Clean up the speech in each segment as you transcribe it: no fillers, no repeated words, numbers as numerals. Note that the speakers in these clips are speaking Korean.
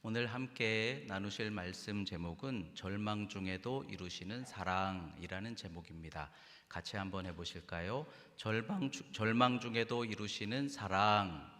오늘 함께 나누실 말씀 제목은 절망 중에도 이루시는 사랑이라는 제목입니다. 같이 한번 해보실까요? 절망 중에도 이루시는 사랑.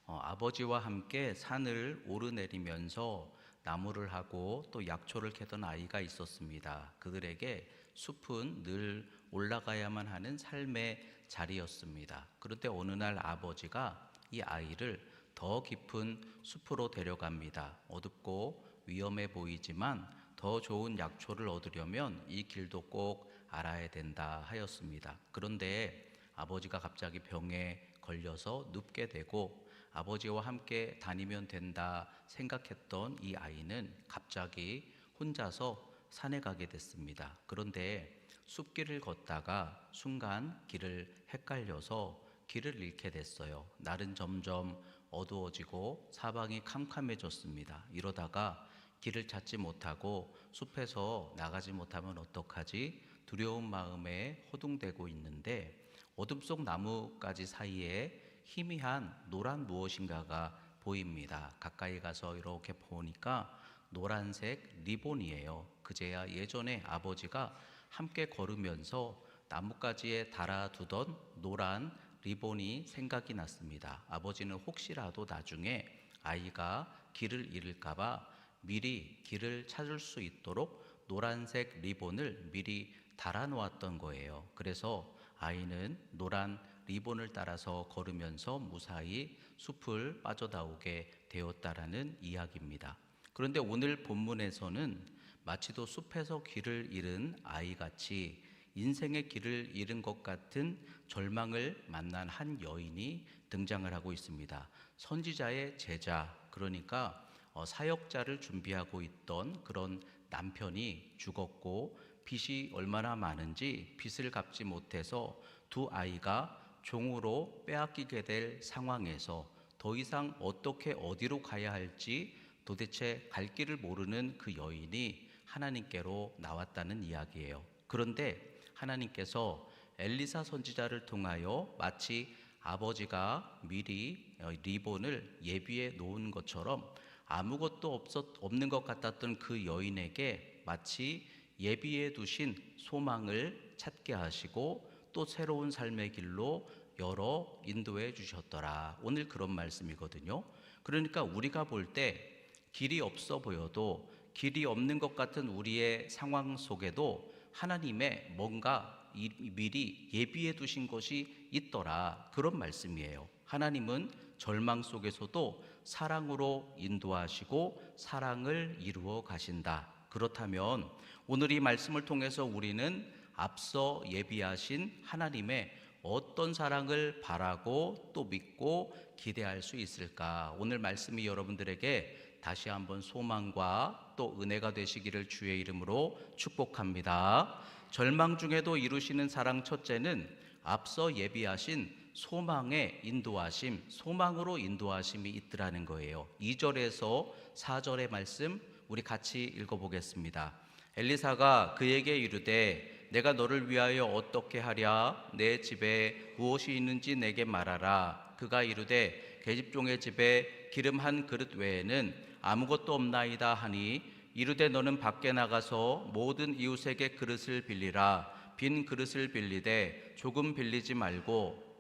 아버지와 함께 산을 오르내리면서 나무를 하고 또 약초를 캐던 아이가 있었습니다. 그들에게 숲은 늘 올라가야만 하는 삶의 자리였습니다. 그런데 어느 날 아버지가 이 아이를 더 깊은 숲으로 데려갑니다. 어둡고 위험해 보이지만 더 좋은 약초를 얻으려면 이 길도 꼭 알아야 된다 하였습니다. 그런데 아버지가 갑자기 병에 걸려서 눕게 되고 아버지와 함께 다니면 된다 생각했던 이 아이는 갑자기 혼자서 산에 가게 됐습니다. 그런데 숲길을 걷다가 순간 길을 헷갈려서 길을 잃게 됐어요. 날은 점점 어두워지고 사방이 캄캄해졌습니다. 이러다가 길을 찾지 못하고 숲에서 나가지 못하면 어떡하지? 두려운 마음에 호둥대고 있는데 어둠 속 나뭇가지 사이에 희미한 노란 무엇인가가 보입니다. 가까이 가서 이렇게 보니까 노란색 리본이에요. 그제야 예전에 아버지가 함께 걸으면서 나뭇가지에 달아두던 노란 리본이 생각이 났습니다. 아버지는 혹시라도 나중에 아이가 길을 잃을까봐 미리 길을 찾을 수 있도록 노란색 리본을 미리 달아놓았던 거예요. 그래서 아이는 노란 리본을 따라서 걸으면서 무사히 숲을 빠져나오게 되었다라는 이야기입니다. 그런데 오늘 본문에서는 마치도 숲에서 길을 잃은 아이같이 인생의 길을 잃은 것 같은 절망을 만난 한 여인이 등장을 하고 있습니다. 선지자의 제자, 그러니까 사역자를 준비하고 있던 그런 남편이 죽었고 빚이 얼마나 많은지 빚을 갚지 못해서 두 아이가 종으로 빼앗기게 될 상황에서 더 이상 어떻게 어디로 가야 할지 도대체 갈 길을 모르는 그 여인이 하나님께로 나왔다는 이야기예요. 그런데 하나님께서 엘리사 선지자를 통하여 마치 아버지가 미리 리본을 예비해 놓은 것처럼 아무것도 없는 것 같았던 그 여인에게 마치 예비해 두신 소망을 찾게 하시고 또 새로운 삶의 길로 열어 인도해 주셨더라. 오늘 그런 말씀이거든요. 그러니까 우리가 볼 때 길이 없어 보여도 길이 없는 것 같은 우리의 상황 속에도 하나님의 뭔가 미리 예비해 두신 것이 있더라. 그런 말씀이에요. 하나님은 절망 속에서도 사랑으로 인도하시고 사랑을 이루어 가신다. 그렇다면 오늘 이 말씀을 통해서 우리는 앞서 예비하신 하나님의 어떤 사랑을 바라고 또 믿고 기대할 수 있을까? 오늘 말씀이 여러분들에게 다시 한번 소망과 또 은혜가 되시기를 주의 이름으로 축복합니다. 절망 중에도 이루시는 사랑 첫째는 앞서 예비하신 소망의 인도하심, 소망으로 인도하심이 있더라는 거예요. 2절에서 4절의 말씀 우리 같이 읽어보겠습니다. 엘리사가 그에게 이르되 내가 너를 위하여 어떻게 하랴? 내 집에 무엇이 있는지 내게 말하라. 그가 이르되 계집종의 집에 기름 한 그릇 외에는 아무것도 없나이다 하니 이르되 너는 밖에 나가서 모든 이웃에게 그릇을 빌리라. 빈 그릇을 빌리되 조금 빌리지 말고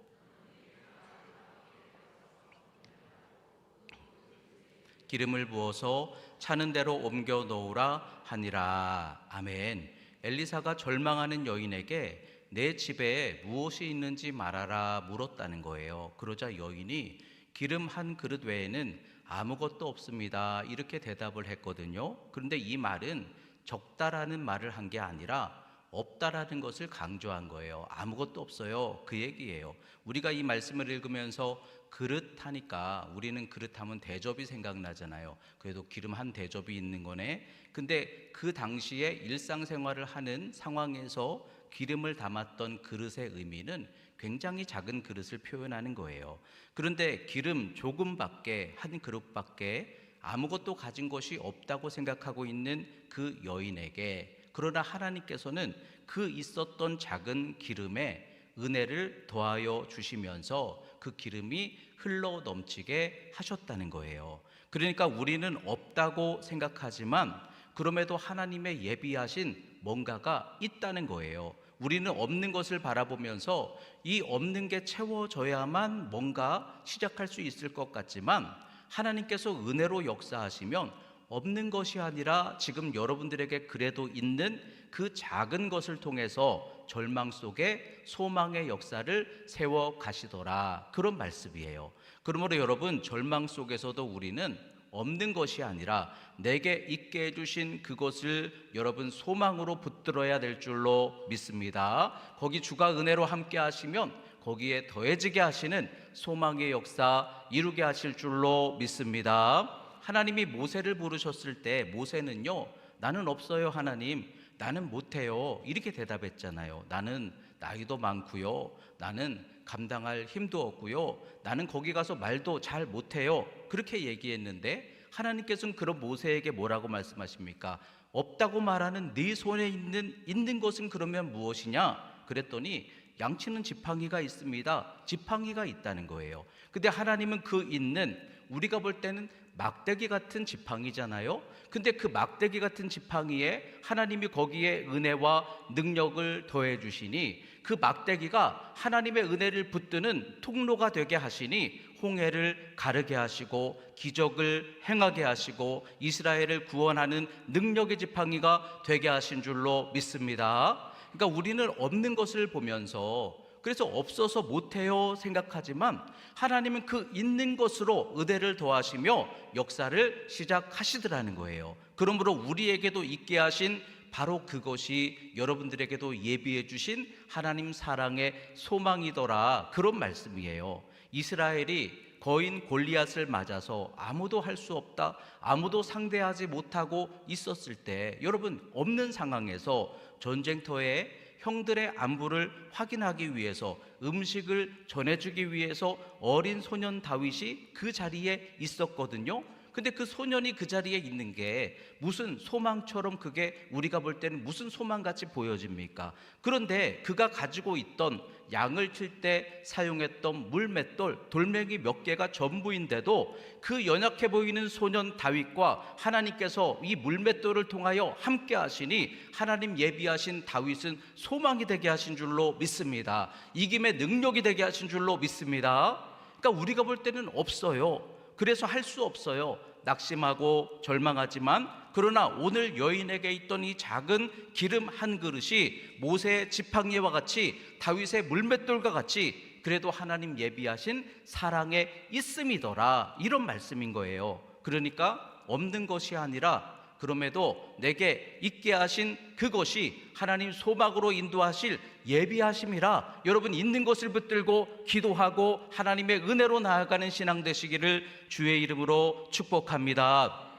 기름을 부어서 차는 대로 옮겨 놓으라 하니라. 아멘. 엘리사가 절망하는 여인에게 내 집에 무엇이 있는지 말하라 물었다는 거예요. 그러자 여인이 기름 한 그릇 외에는 아무것도 없습니다. 이렇게 대답을 했거든요. 그런데 이 말은 적다라는 말을 한 게 아니라 없다라는 것을 강조한 거예요. 아무것도 없어요. 그 얘기예요. 우리가 이 말씀을 읽으면서 그릇 하니까 우리는 그릇 하면 대접이 생각나잖아요. 그래도 기름 한 대접이 있는 거네. 근데 그 당시에 일상생활을 하는 상황에서 기름을 담았던 그릇의 의미는 굉장히 작은 그릇을 표현하는 거예요. 그런데 기름 조금밖에, 한 그릇밖에 아무것도 가진 것이 없다고 생각하고 있는 그 여인에게, 그러나 하나님께서는 그 있었던 작은 기름에 은혜를 더하여 주시면서 그 기름이 흘러 넘치게 하셨다는 거예요. 그러니까 우리는 없다고 생각하지만 그럼에도 하나님의 예비하신 뭔가가 있다는 거예요. 우리는 없는 것을 바라보면서 이 없는 게 채워져야만 뭔가 시작할 수 있을 것 같지만 하나님께서 은혜로 역사하시면 없는 것이 아니라 지금 여러분들에게 그래도 있는 그 작은 것을 통해서 절망 속에 소망의 역사를 세워 가시더라, 그런 말씀이에요. 그러므로 여러분, 절망 속에서도 우리는 없는 것이 아니라 내게 있게 해주신 그것을 여러분 소망으로 붙들어야 될 줄로 믿습니다. 거기 주가 은혜로 함께 하시면 거기에 더해지게 하시는 소망의 역사 이루게 하실 줄로 믿습니다. 하나님이 모세를 부르셨을 때 모세는요, 나는 없어요 하나님, 나는 못해요, 이렇게 대답했잖아요. 나는 나이도 많고요, 나는 감당할 힘도 없고요, 나는 거기 가서 말도 잘 못해요, 그렇게 얘기했는데 하나님께서는 그런 모세에게 뭐라고 말씀하십니까? 없다고 말하는 네 손에 있는 것은 그러면 무엇이냐? 그랬더니 양치는 지팡이가 있습니다. 지팡이가 있다는 거예요. 근데 하나님은 그 있는, 우리가 볼 때는 막대기 같은 지팡이잖아요. 근데 그 막대기 같은 지팡이에 하나님이 거기에 은혜와 능력을 더해 주시니 그 막대기가 하나님의 은혜를 붙드는 통로가 되게 하시니 홍해를 가르게 하시고 기적을 행하게 하시고 이스라엘을 구원하는 능력의 지팡이가 되게 하신 줄로 믿습니다. 그러니까 우리는 없는 것을 보면서 그래서 없어서 못해요 생각하지만 하나님은 그 있는 것으로 은혜를 더하시며 역사를 시작하시더라는 거예요. 그러므로 우리에게도 있게 하신 바로 그것이 여러분들에게도 예비해 주신 하나님 사랑의 소망이더라, 그런 말씀이에요. 이스라엘이 거인 골리앗을 맞아서 아무도 할 수 없다, 아무도 상대하지 못하고 있었을 때 여러분, 없는 상황에서 전쟁터에 형들의 안부를 확인하기 위해서 음식을 전해주기 위해서 어린 소년 다윗이 그 자리에 있었거든요. 근데 그 소년이 그 자리에 있는 게 무슨 소망처럼, 그게 우리가 볼 때는 무슨 소망같이 보여집니까? 그런데 그가 가지고 있던 양을 칠 때 사용했던 물맷돌, 돌멩이 몇 개가 전부인데도 그 연약해 보이는 소년 다윗과 하나님께서 이 물맷돌을 통하여 함께 하시니 하나님 예비하신 다윗은 소망이 되게 하신 줄로 믿습니다. 이김의 능력이 되게 하신 줄로 믿습니다. 그러니까 우리가 볼 때는 없어요. 그래서 할 수 없어요. 낙심하고 절망하지만, 그러나 오늘 여인에게 있던 이 작은 기름 한 그릇이 모세의 지팡이와 같이 다윗의 물맷돌과 같이 그래도 하나님 예비하신 사랑에 있음이더라, 이런 말씀인 거예요. 그러니까 없는 것이 아니라 그럼에도 내게 있게 하신 그것이 하나님 소망으로 인도하실 예비하심이라, 여러분 있는 것을 붙들고 기도하고 하나님의 은혜로 나아가는 신앙 되시기를 주의 이름으로 축복합니다.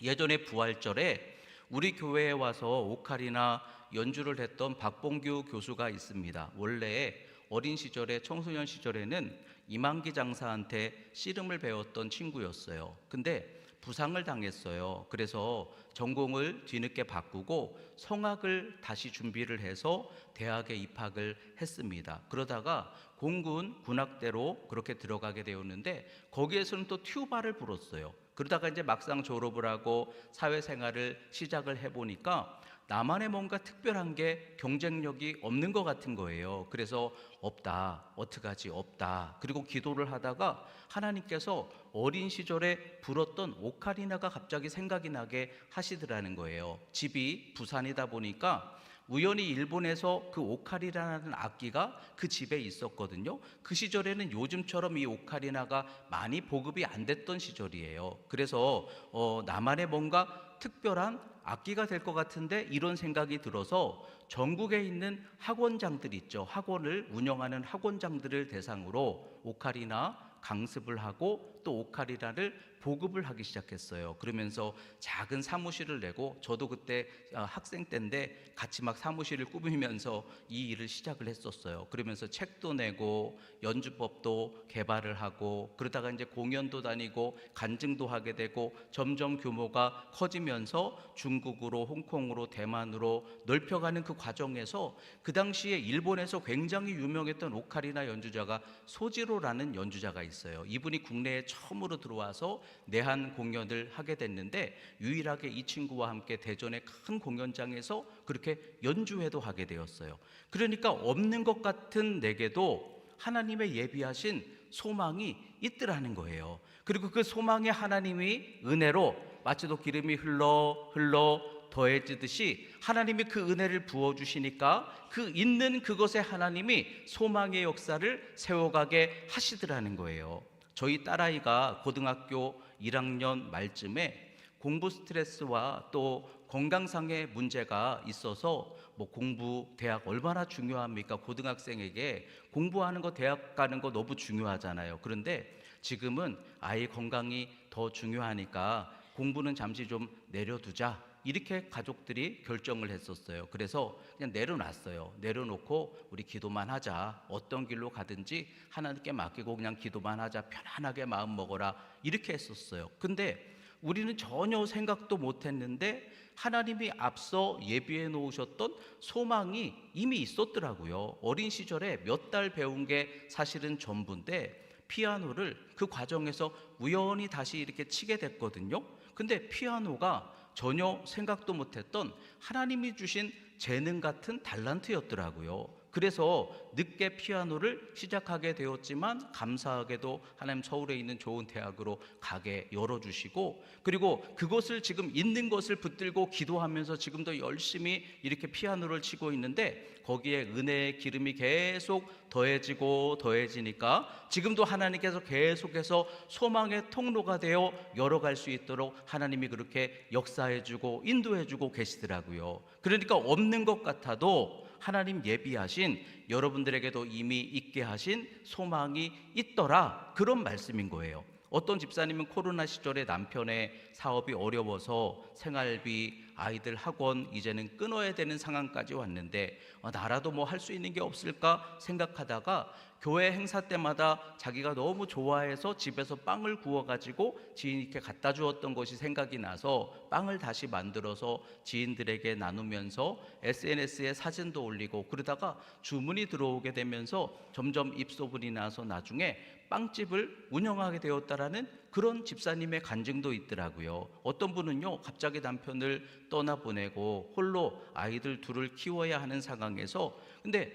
예전에 부활절에 우리 교회에 와서 오카리나 연주를 했던 박봉규 교수가 있습니다. 원래 어린 시절에, 청소년 시절에는 이만기 장사한테 씨름을 배웠던 친구였어요. 근데 부상을 당했어요. 그래서 전공을 뒤늦게 바꾸고 성악을 다시 준비를 해서 대학에 입학을 했습니다. 그러다가 공군 군악대로 그렇게 들어가게 되었는데 거기에서는 또 튜바를 불었어요. 그러다가 이제 막상 졸업을 하고 사회생활을 시작을 해보니까 나만의 뭔가 특별한 게 경쟁력이 없는 것 같은 거예요. 그래서 없다, 어떡하지, 없다. 그리고 기도를 하다가 하나님께서 어린 시절에 불었던 오카리나가 갑자기 생각이 나게 하시더라는 거예요. 집이 부산이다 보니까 우연히 일본에서 그 오카리나라는 악기가 그 집에 있었거든요. 그 시절에는 요즘처럼 이 오카리나가 많이 보급이 안 됐던 시절이에요. 그래서 나만의 뭔가 특별한 악기가 될 것 같은데, 이런 생각이 들어서 전국에 있는 학원장들 있죠. 학원을 운영하는 학원장들을 대상으로 오카리나 강습을 하고 또 오카리나를 보급을 하기 시작했어요. 그러면서 작은 사무실을 내고, 저도 그때 학생 때인데 같이 막 사무실을 꾸미면서 이 일을 시작을 했었어요. 그러면서 책도 내고 연주법도 개발을 하고, 그러다가 이제 공연도 다니고 간증도 하게 되고, 점점 규모가 커지면서 중국으로, 홍콩으로, 대만으로 넓혀가는 그 과정에서 그 당시에 일본에서 굉장히 유명했던 오카리나 연주자가 소지로라는 연주자가 있어요. 이분이 국내에 처음으로 들어와서 내한 공연을 하게 됐는데, 유일하게 이 친구와 함께 대전의 큰 공연장에서 그렇게 연주회도 하게 되었어요. 그러니까 없는 것 같은 내게도 하나님의 예비하신 소망이 있더라는 거예요. 그리고 그 소망의 하나님이 은혜로 마치도 기름이 흘러 더해지듯이 하나님이 그 은혜를 부어주시니까 그 있는 그것에 하나님이 소망의 역사를 세워가게 하시더라는 거예요. 저희 딸아이가 고등학교 1학년 말쯤에 공부 스트레스와 또 건강상의 문제가 있어서 공부, 대학 얼마나 중요합니까? 고등학생에게 공부하는 거, 대학 가는 거 너무 중요하잖아요. 그런데 지금은 아이 건강이 더 중요하니까 공부는 잠시 좀 내려두자, 이렇게 가족들이 결정을 했었어요. 그래서 그냥 내려놨어요. 내려놓고 우리 기도만 하자, 어떤 길로 가든지 하나님께 맡기고 그냥 기도만 하자, 편안하게 마음 먹어라, 이렇게 했었어요. 근데 우리는 전혀 생각도 못했는데 하나님이 앞서 예비해 놓으셨던 소망이 이미 있었더라고요. 어린 시절에 몇 달 배운 게 사실은 전부인데 피아노를 그 과정에서 우연히 다시 이렇게 치게 됐거든요. 근데 피아노가 전혀 생각도 못했던 하나님이 주신 재능 같은 달란트였더라고요. 그래서 늦게 피아노를 시작하게 되었지만 감사하게도 하나님 서울에 있는 좋은 대학으로 가게 열어주시고, 그리고 그것을 지금 있는 것을 붙들고 기도하면서 지금도 열심히 이렇게 피아노를 치고 있는데, 거기에 은혜의 기름이 계속 더해지니까 지금도 하나님께서 계속해서 소망의 통로가 되어 열어갈 수 있도록 하나님이 그렇게 역사해주고 인도해주고 계시더라고요. 그러니까 없는 것 같아도 하나님 예비하신, 여러분들에게도 이미 있게 하신 소망이 있더라, 그런 말씀인 거예요. 어떤 집사님은 코로나 시절에 남편의 사업이 어려워서 생활비, 아이들 학원 이제는 끊어야 되는 상황까지 왔는데 나라도 뭐 할 수 있는 게 없을까 생각하다가 교회 행사 때마다 자기가 너무 좋아해서 집에서 빵을 구워가지고 지인께 갖다 주었던 것이 생각이 나서 빵을 다시 만들어서 지인들에게 나누면서 SNS에 사진도 올리고, 그러다가 주문이 들어오게 되면서 점점 입소문이 나서 나중에 빵집을 운영하게 되었다라는 그런 집사님의 간증도 있더라고요. 어떤 분은요, 갑자기 남편을 떠나보내고 홀로 아이들 둘을 키워야 하는 상황에서 근데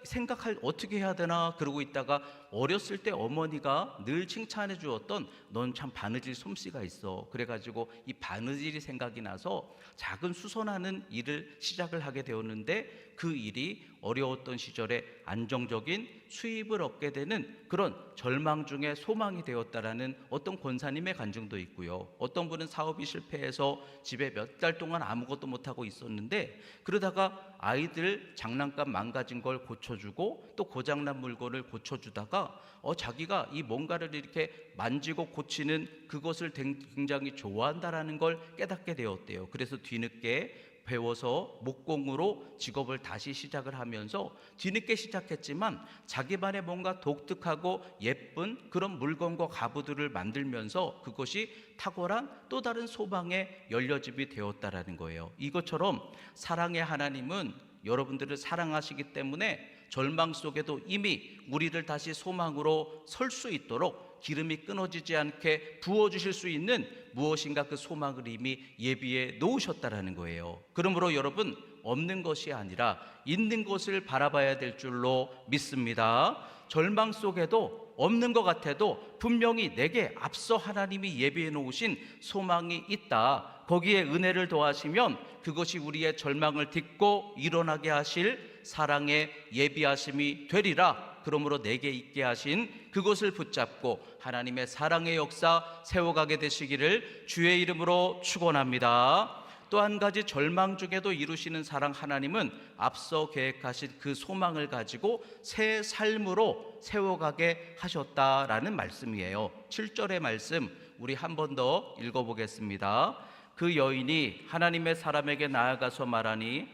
생각할 어떻게 해야 되나 그러고 있다가 어렸을 때 어머니가 늘 칭찬해 주었던 넌 참 바느질 솜씨가 있어, 그래가지고 이 바느질이 생각이 나서 작은 수선하는 일을 시작을 하게 되었는데, 그 일이 어려웠던 시절에 안정적인 수입을 얻게 되는 그런 절망 중에 소망이 되었다라는 어떤 권사님의 간증도 있고요. 어떤 분은 사업이 실패해서 집에 몇 달 동안 아무것도 못하고 있었는데, 그러다가 아이들 장난감 망가진 걸 고쳐주고 또 고장난 물건을 고쳐주다가 자기가 이 뭔가를 이렇게 만지고 고치는 그것을 굉장히 좋아한다라는 걸 깨닫게 되었대요. 그래서 뒤늦게 배워서 목공으로 직업을 다시 시작을 하면서 뒤늦게 시작했지만 자기만의 뭔가 독특하고 예쁜 그런 물건과 가구들을 만들면서 그것이 탁월한 또 다른 소망의 열려집이 되었다라는 거예요. 이것처럼 사랑의 하나님은 여러분들을 사랑하시기 때문에 절망 속에도 이미 우리를 다시 소망으로 설 수 있도록 기름이 끊어지지 않게 부어주실 수 있는 무엇인가 그 소망을 이미 예비해 놓으셨다라는 거예요. 그러므로 여러분, 없는 것이 아니라 있는 것을 바라봐야 될 줄로 믿습니다. 절망 속에도 없는 것 같아도 분명히 내게 앞서 하나님이 예비해 놓으신 소망이 있다. 거기에 은혜를 더하시면 그것이 우리의 절망을 딛고 일어나게 하실 사랑의 예비하심이 되리라. 그러므로 내게 있게 하신 그것을 붙잡고 하나님의 사랑의 역사 세워가게 되시기를 주의 이름으로 축원합니다. 또 한 가지 절망 중에도 이루시는 사랑, 하나님은 앞서 계획하신 그 소망을 가지고 새 삶으로 세워가게 하셨다라는 말씀이에요. 7절의 말씀 우리 한 번 더 읽어보겠습니다. 그 여인이 하나님의 사람에게 나아가서 말하니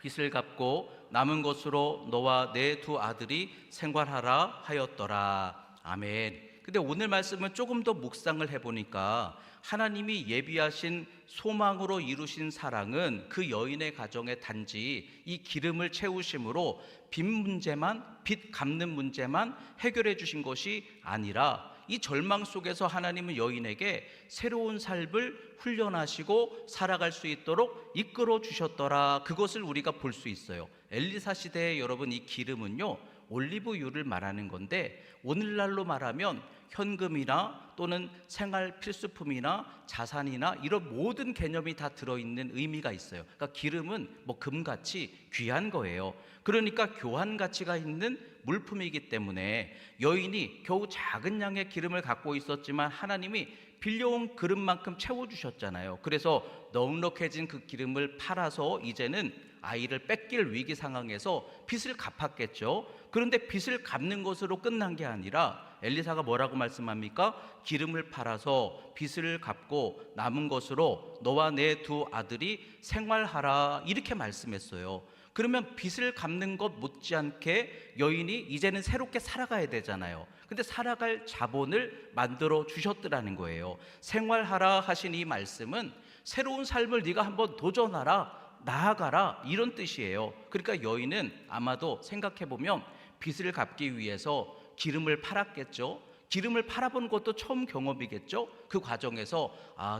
빚을 갚고 남은 것으로 너와 내 두 아들이 생활하라 하였더라. 아멘. 근데 오늘 말씀은 조금 더 묵상을 해보니까 하나님이 예비하신 소망으로 이루신 사랑은 그 여인의 가정에 단지 이 기름을 채우심으로 빚 갚는 문제만 해결해 주신 것이 아니라 이 절망 속에서 하나님은 여인에게 새로운 삶을 훈련하시고 살아갈 수 있도록 이끌어 주셨더라. 그것을 우리가 볼 수 있어요. 엘리사 시대에 여러분 이 기름은요 올리브유를 말하는 건데 오늘날로 말하면 현금이나 또는 생활 필수품이나 자산이나 이런 모든 개념이 다 들어있는 의미가 있어요. 그러니까 기름은 뭐 금같이 귀한 거예요. 그러니까 교환 가치가 있는 물품이기 때문에 여인이 겨우 작은 양의 기름을 갖고 있었지만 하나님이 빌려온 그릇만큼 채워주셨잖아요. 그래서 넉넉해진 그 기름을 팔아서 이제는 아이를 뺏길 위기 상황에서 빚을 갚았겠죠. 그런데 빚을 갚는 것으로 끝난 게 아니라 엘리사가 뭐라고 말씀합니까? 기름을 팔아서 빚을 갚고 남은 것으로 너와 내 두 아들이 생활하라 이렇게 말씀했어요. 그러면 빚을 갚는 것 못지않게 여인이 이제는 새롭게 살아가야 되잖아요. 근데 살아갈 자본을 만들어 주셨더라는 거예요. 생활하라 하신 이 말씀은 새로운 삶을 네가 한번 도전하라, 나아가라 이런 뜻이에요. 그러니까 여인은 아마도 생각해보면 빚을 갚기 위해서 기름을 팔았겠죠. 기름을 팔아본 것도 처음 경험이겠죠. 그 과정에서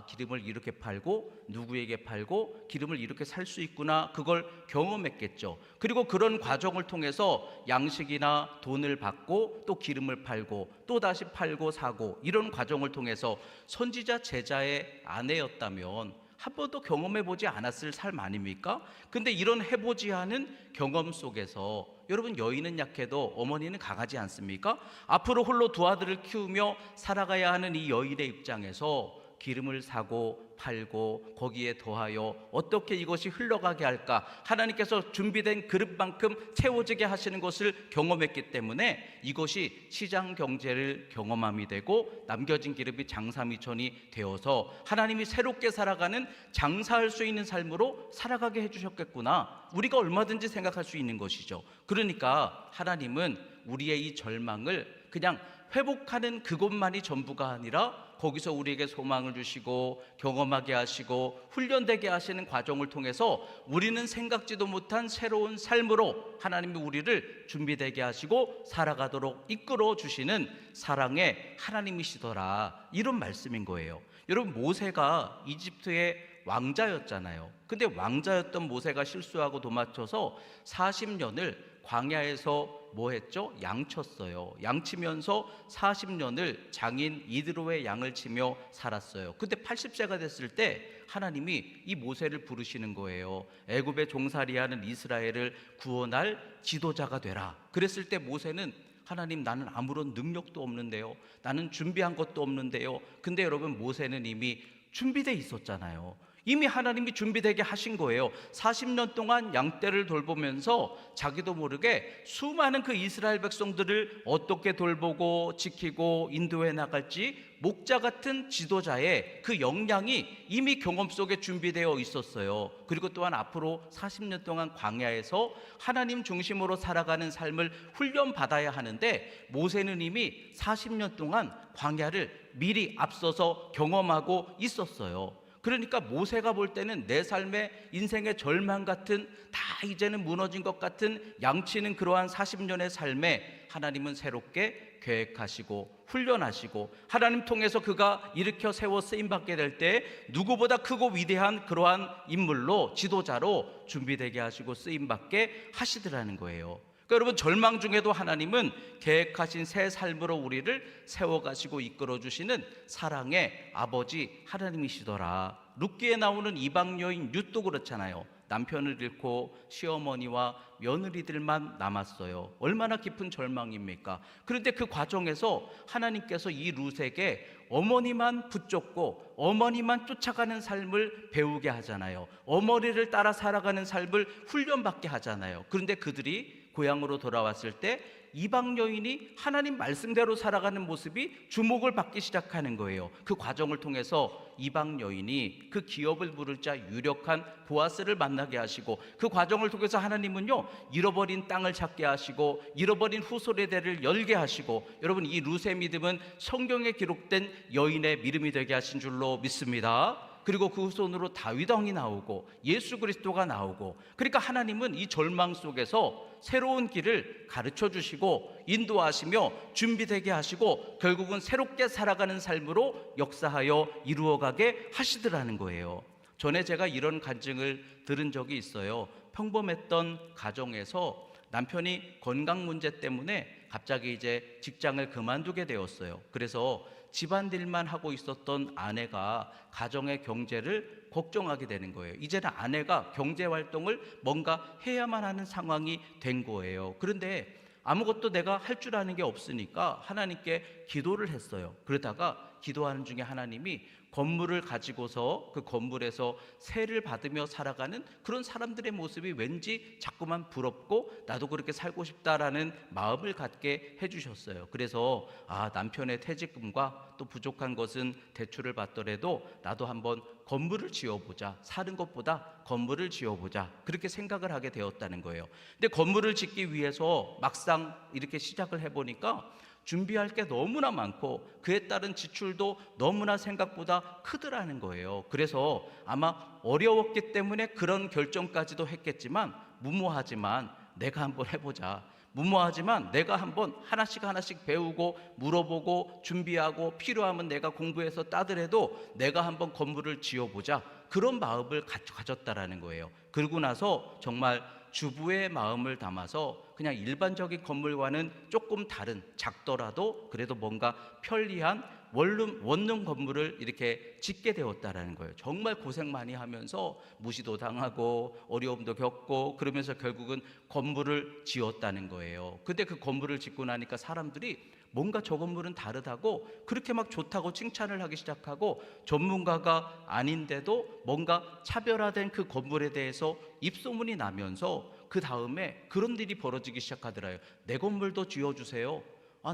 기름을 이렇게 팔고 누구에게 팔고 기름을 이렇게 살 수 있구나 그걸 경험했겠죠. 그리고 그런 과정을 통해서 양식이나 돈을 받고 또 기름을 팔고 또 다시 팔고 사고 이런 과정을 통해서 선지자 제자의 아내였다면 한 번도 경험해보지 않았을 삶 아닙니까? 근데 이런 해보지 않은 경험 속에서 여러분 여인은 약해도 어머니는 강하지 않습니까? 앞으로 홀로 두 아들을 키우며 살아가야 하는 이 여인의 입장에서 기름을 사고 팔고 거기에 더하여 어떻게 이것이 흘러가게 할까 하나님께서 준비된 그릇만큼 채워지게 하시는 것을 경험했기 때문에 이것이 시장 경제를 경험함이 되고 남겨진 기름이 장사미천이 되어서 하나님이 새롭게 살아가는 장사할 수 있는 삶으로 살아가게 해주셨겠구나 우리가 얼마든지 생각할 수 있는 것이죠. 그러니까 하나님은 우리의 이 절망을 그냥 회복하는 그것만이 전부가 아니라 거기서 우리에게 소망을 주시고 경험하게 하시고 훈련되게 하시는 과정을 통해서 우리는 생각지도 못한 새로운 삶으로 하나님이 우리를 준비되게 하시고 살아가도록 이끌어 주시는 사랑의 하나님이시더라 이런 말씀인 거예요. 여러분 모세가 이집트의 왕자였잖아요. 근데 왕자였던 모세가 실수하고 도망쳐서 40년을 광야에서 뭐 했죠? 양쳤어요. 양치면서 40년을 장인 이드로의 양을 치며 살았어요. 그때 80세가 됐을 때 하나님이 이 모세를 부르시는 거예요. 애굽에 종살이하는 이스라엘을 구원할 지도자가 되라. 그랬을 때 모세는 하나님 나는 아무런 능력도 없는데요. 나는 준비한 것도 없는데요. 근데 여러분 모세는 이미 준비되어 있었잖아요. 이미 하나님이 준비되게 하신 거예요. 40년 동안 양떼를 돌보면서 자기도 모르게 수많은 그 이스라엘 백성들을 어떻게 돌보고 지키고 인도해 나갈지 목자 같은 지도자의 그 역량이 이미 경험 속에 준비되어 있었어요. 그리고 또한 앞으로 40년 동안 광야에서 하나님 중심으로 살아가는 삶을 훈련받아야 하는데 모세는 이미 40년 동안 광야를 미리 앞서서 경험하고 있었어요. 그러니까 모세가 볼 때는 내 삶의 인생의 절망 같은 다 이제는 무너진 것 같은 양치는 그러한 40년의 삶에 하나님은 새롭게 계획하시고 훈련하시고 하나님 통해서 그가 일으켜 세워 쓰임받게 될 때 누구보다 크고 위대한 그러한 인물로 지도자로 준비되게 하시고 쓰임받게 하시더라는 거예요. 그러니까 여러분 절망 중에도 하나님은 계획하신 새 삶으로 우리를 세워가시고 이끌어주시는 사랑의 아버지 하나님이시더라. 룻기에 나오는 이방 여인 룻도 그렇잖아요. 남편을 잃고 시어머니와 며느리들만 남았어요. 얼마나 깊은 절망입니까? 그런데 그 과정에서 하나님께서 이 룻에게 어머니만 붙잡고 어머니만 쫓아가는 삶을 배우게 하잖아요. 어머니를 따라 살아가는 삶을 훈련받게 하잖아요. 그런데 그들이 고향으로 돌아왔을 때 이방 여인이 하나님 말씀대로 살아가는 모습이 주목을 받기 시작하는 거예요. 그 과정을 통해서 이방 여인이 그 기업을 부를 자 유력한 보아스를 만나게 하시고, 그 과정을 통해서 하나님은요, 잃어버린 땅을 찾게 하시고 잃어버린 후손의대를 열게 하시고, 여러분, 이 룻의 믿음은 성경에 기록된 여인의 믿음이 되게 하신 줄로 믿습니다. 그리고 그 후손으로 다윗 왕이 나오고 예수 그리스도가 나오고, 그러니까 하나님은 이 절망 속에서 새로운 길을 가르쳐 주시고 인도하시며 준비되게 하시고 결국은 새롭게 살아가는 삶으로 역사하여 이루어가게 하시더라는 거예요. 전에 제가 이런 간증을 들은 적이 있어요. 평범했던 가정에서 남편이 건강 문제 때문에 갑자기 이제 직장을 그만두게 되었어요. 그래서 집안일만 하고 있었던 아내가 가정의 경제를 걱정하게 되는 거예요. 이제는 아내가 경제활동을 뭔가 해야만 하는 상황이 된 거예요. 그런데 아무것도 내가 할 줄 아는 게 없으니까 하나님께 기도를 했어요. 그러다가 기도하는 중에 하나님이 건물을 가지고서 그 건물에서 세를 받으며 살아가는 그런 사람들의 모습이 왠지 자꾸만 부럽고 나도 그렇게 살고 싶다라는 마음을 갖게 해주셨어요. 그래서 남편의 퇴직금과 또 부족한 것은 대출을 받더라도 나도 한번 건물을 지어보자, 사는 것보다 건물을 지어보자, 그렇게 생각을 하게 되었다는 거예요. 근데 건물을 짓기 위해서 막상 이렇게 시작을 해보니까 준비할 게 너무나 많고 그에 따른 지출도 너무나 생각보다 크더라는 거예요. 그래서 아마 어려웠기 때문에 그런 결정까지도 했겠지만, 무모하지만 내가 한번 해보자, 무모하지만 내가 한번 하나씩 배우고 물어보고 준비하고 필요하면 내가 공부해서 따더라도 내가 한번 건물을 지어보자, 그런 마음을 가졌다라는 거예요. 그러고 나서 정말 주부의 마음을 담아서 그냥 일반적인 건물과는 조금 다른, 작더라도 그래도 뭔가 편리한 원룸 건물을 이렇게 짓게 되었다라는 거예요. 정말 고생 많이 하면서 무시도 당하고 어려움도 겪고 그러면서 결국은 건물을 지었다는 거예요. 근데 그 건물을 짓고 나니까 사람들이 뭔가 저 건물은 다르다고 그렇게 막 좋다고 칭찬을 하기 시작하고, 전문가가 아닌데도 뭔가 차별화된 그 건물에 대해서 입소문이 나면서 그 다음에 그런 일이 벌어지기 시작하더라고요. 내 건물도 지어주세요.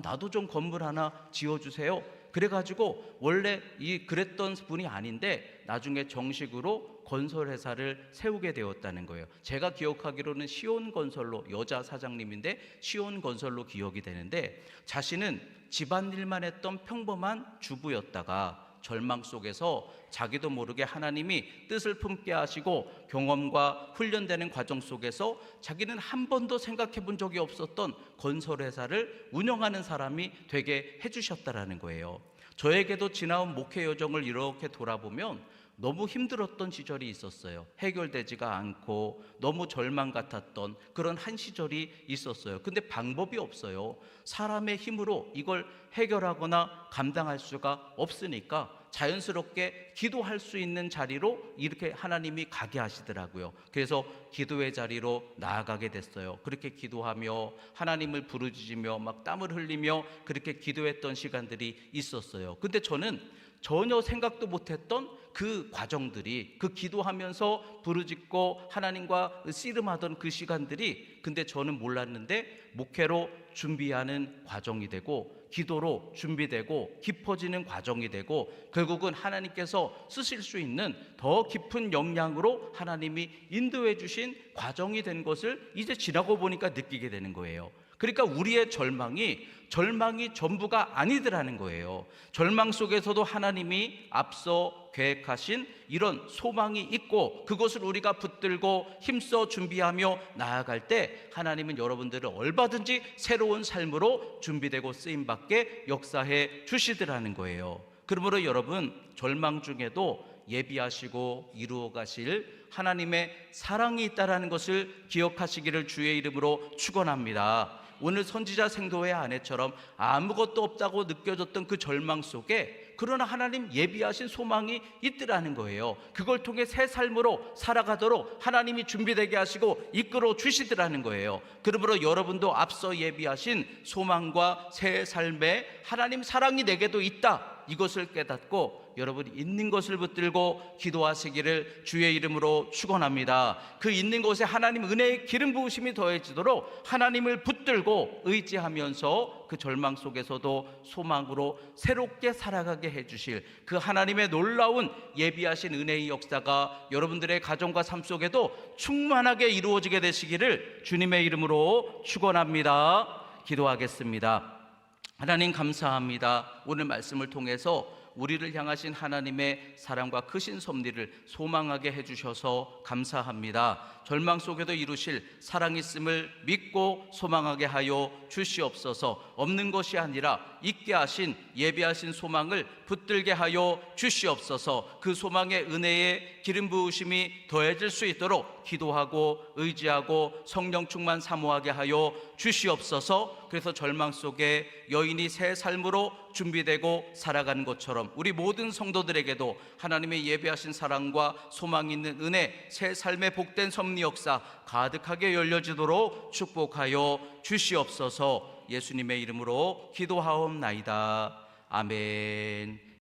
나도 좀 건물 하나 지어주세요. 그래가지고 원래 그랬던 분이 아닌데 나중에 정식으로 건설회사를 세우게 되었다는 거예요. 제가 기억하기로는 시온건설로, 여자 사장님인데 시온건설로 기억이 되는데, 자신은 집안일만 했던 평범한 주부였다가 절망 속에서 자기도 모르게 하나님이 뜻을 품게 하시고 경험과 훈련되는 과정 속에서 자기는 한 번도 생각해 본 적이 없었던 건설회사를 운영하는 사람이 되게 해주셨다라는 거예요. 저에게도 지나온 목회 여정을 이렇게 돌아보면 너무 힘들었던 시절이 있었어요. 해결되지가 않고 너무 절망 같았던 그런 한 시절이 있었어요. 근데 방법이 없어요. 사람의 힘으로 이걸 해결하거나 감당할 수가 없으니까 자연스럽게 기도할 수 있는 자리로 이렇게 하나님이 가게 하시더라고요. 그래서 기도의 자리로 나아가게 됐어요. 그렇게 기도하며 하나님을 부르짖으며 막 땀을 흘리며 그렇게 기도했던 시간들이 있었어요. 근데 저는 전혀 생각도 못했던 그 과정들이, 그 기도하면서 부르짖고 하나님과 씨름하던 그 시간들이, 근데 저는 몰랐는데 목회로 준비하는 과정이 되고 기도로 준비되고 깊어지는 과정이 되고 결국은 하나님께서 쓰실 수 있는 더 깊은 역량으로 하나님이 인도해 주신 과정이 된 것을 이제 지나고 보니까 느끼게 되는 거예요. 그러니까 우리의 절망이 전부가 아니더라는 거예요. 절망 속에서도 하나님이 앞서 계획하신 이런 소망이 있고 그것을 우리가 붙들고 힘써 준비하며 나아갈 때 하나님은 여러분들을 얼마든지 새로운 삶으로 준비되고 쓰임받게 역사해 주시더라는 거예요. 그러므로 여러분, 절망 중에도 예비하시고 이루어 가실 하나님의 사랑이 있다라는 것을 기억하시기를 주의 이름으로 축원합니다. 오늘 선지자 생도의 아내처럼 아무것도 없다고 느껴졌던 그 절망 속에 그러나 하나님 예비하신 소망이 있더라는 거예요. 그걸 통해 새 삶으로 살아가도록 하나님이 준비되게 하시고 이끌어 주시더라는 거예요. 그러므로 여러분도 앞서 예비하신 소망과 새 삶에 하나님 사랑이 내게도 있다, 이것을 깨닫고 여러분이 있는 것을 붙들고 기도하시기를 주의 이름으로 축원합니다. 그 있는 곳에 하나님 은혜의 기름 부으심이 더해지도록 하나님을 붙들고 의지하면서 그 절망 속에서도 소망으로 새롭게 살아가게 해주실 그 하나님의 놀라운 예비하신 은혜의 역사가 여러분들의 가정과 삶 속에도 충만하게 이루어지게 되시기를 주님의 이름으로 축원합니다. 기도하겠습니다. 하나님 감사합니다. 오늘 말씀을 통해서 우리를 향하신 하나님의 사랑과 크신 섭리를 소망하게 해주셔서 감사합니다. 절망 속에도 이루실 사랑 있음을 믿고 소망하게 하여 주시옵소서. 없는 것이 아니라 있게 하신 예비하신 소망을 붙들게 하여 주시옵소서. 그 소망의 은혜에 기름 부으심이 더해질 수 있도록 기도하고 의지하고 성령 충만 사모하게 하여 주시옵소서. 그래서 절망 속에 여인이 새 삶으로 준비되고 살아가는 것처럼 우리 모든 성도들에게도 하나님의 예비하신 사랑과 소망이 있는 은혜, 새 삶의 복된 섭리 역사 가득하게 열려지도록 축복하여 주시옵소서. 예수님의 이름으로 기도하옵나이다. 아멘.